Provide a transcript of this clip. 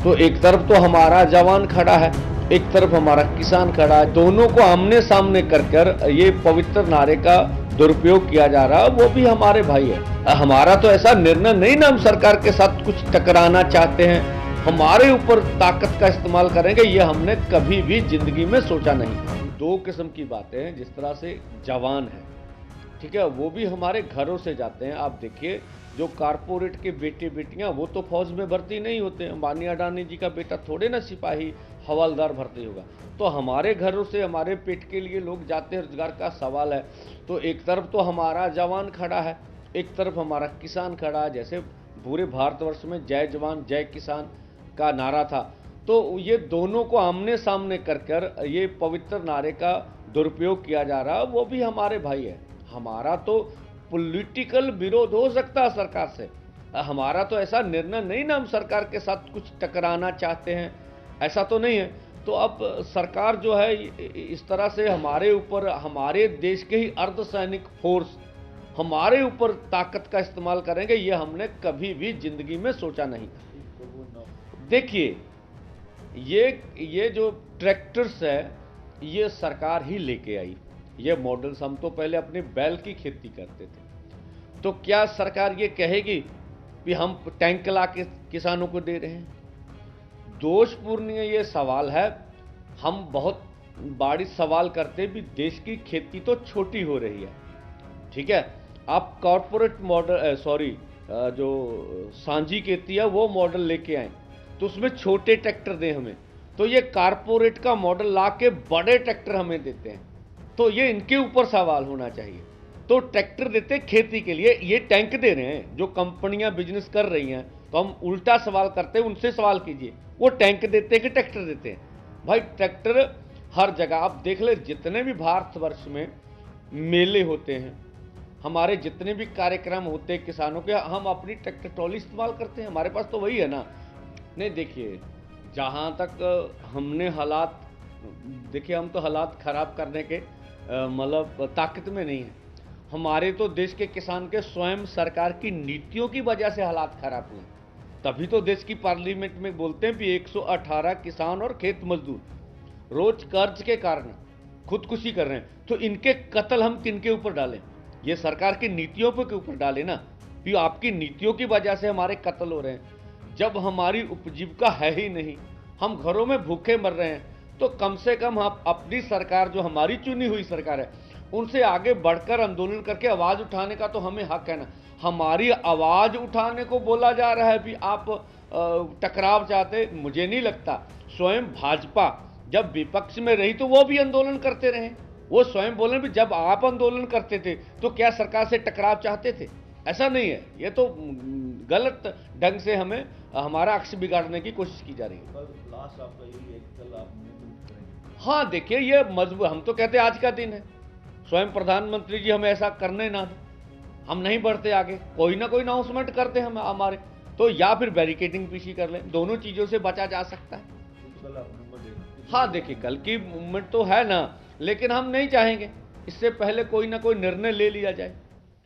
तो एक तरफ तो हमारा जवान खड़ा है, एक तरफ हमारा किसान खड़ा है, दोनों को आमने सामने कर ये पवित्र नारे का दुरुपयोग किया जा रहा है। वो भी हमारे भाई है। हमारा तो ऐसा निर्णय नहीं ना हम सरकार के साथ कुछ टकराना चाहते हैं, हमारे ऊपर ताकत का इस्तेमाल करेंगे, ये हमने कभी भी जिंदगी में सोचा नहीं। दो किस्म की बातें हैं। जिस तरह से जवान है, ठीक है, वो भी हमारे घरों से जाते हैं। आप देखिए, जो कारपोरेट के बेटे बेटियां वो तो फौज में भर्ती नहीं होते। अंबानी अडानी जी का बेटा थोड़े ना सिपाही हवलदार भर्ती होगा। तो हमारे घरों से हमारे पेट के लिए लोग जाते हैं, रोजगार का सवाल है। तो एक तरफ तो हमारा जवान खड़ा है, एक तरफ हमारा किसान खड़ा है। जैसे पूरे भारतवर्ष में जय जवान जय किसान का नारा था, तो ये दोनों को आमने सामने कर ये पवित्र नारे का दुरुपयोग किया जा रहा है। वो भी हमारे भाई है। हमारा तो पॉलिटिकल विरोध हो सकता है सरकार से, हमारा तो ऐसा निर्णय नहीं ना हम सरकार के साथ कुछ टकराना चाहते हैं, ऐसा तो नहीं है। तो अब सरकार जो है इस तरह से हमारे ऊपर, हमारे देश के ही अर्धसैनिक फोर्स हमारे ऊपर ताकत का इस्तेमाल करेंगे, ये हमने कभी भी जिंदगी में सोचा नहीं था। देखिए, ये जो ट्रैक्टर्स है ये सरकार ही लेके आई। ये मॉडल्स, हम तो पहले अपने बैल की खेती करते थे, तो क्या सरकार ये कहेगी कि हम टैंक ला के किसानों को दे रहे हैं? दोषपूर्ण ये सवाल है। हम बहुत बड़ी सवाल करते भी, देश की खेती तो छोटी हो रही है, ठीक है। आप कॉरपोरेट मॉडल, जो सांझी खेती है वो मॉडल लेके आए, तो उसमें छोटे ट्रैक्टर दें हमें। तो ये कारपोरेट का मॉडल ला के बड़े ट्रैक्टर हमें देते हैं, तो ये इनके ऊपर सवाल होना चाहिए। तो ट्रैक्टर देते खेती के लिए, ये टैंक दे रहे हैं। जो कंपनियां बिजनेस कर रही हैं, तो हम उल्टा सवाल करते हैं, उनसे सवाल कीजिए, वो टैंक देते हैं कि ट्रैक्टर देते हैं? भाई ट्रैक्टर हर जगह आप देख ले, जितने भी भारतवर्ष में मेले होते हैं, हमारे जितने भी कार्यक्रम होते हैं किसानों के, हम अपनी ट्रैक्टर ट्रॉली इस्तेमाल करते हैं। हमारे पास तो वही है ना। नहीं, देखिए, जहाँ तक हमने हालात देखिए, हम तो हालात खराब करने के मतलब ताकत में नहीं है। हमारे तो देश के किसान के स्वयं सरकार की नीतियों की वजह से हालात खराब हुए, तभी तो देश की पार्लियामेंट में बोलते हैं कि 118 किसान और खेत मजदूर रोज कर्ज के कारण खुदकुशी कर रहे हैं। तो इनके कत्ल हम किनके ऊपर डालें? ये सरकार की नीतियों के ऊपर डालें ना, कि आपकी नीतियों की वजह से हमारे कत्ल हो रहे हैं। जब हमारी उपजीविका है ही नहीं, हम घरों में भूखे मर रहे हैं, तो कम से कम हम अपनी सरकार, जो हमारी चुनी हुई सरकार है, उनसे आगे बढ़कर आंदोलन करके आवाज उठाने का तो हमें हक है ना। हमारी आवाज उठाने को बोला जा रहा है भी आप टकराव चाहते, मुझे नहीं लगता। स्वयं भाजपा जब विपक्ष में रही तो वो भी आंदोलन करते रहे। वो स्वयं बोले भी जब आप आंदोलन करते थे तो क्या सरकार से टकराव चाहते थे? ऐसा नहीं है। ये तो गलत ढंग से हमें हमारा अक्स बिगाड़ने की कोशिश की जा रही है। हाँ, देखिए, ये मजबूर, हम तो कहते आज का दिन है, स्वयं प्रधानमंत्री जी हमें ऐसा करने ना दें, हम नहीं बढ़ते आगे। कोई ना कोई अनाउंसमेंट करते हैं हमारे, तो या फिर बैरिकेडिंग पीछे कर लें, दोनों चीजों से बचा जा सकता है। हाँ, देखिए, कल की मूवमेंट तो है ना, लेकिन हम नहीं चाहेंगे इससे पहले कोई ना कोई निर्णय ले लिया जाए।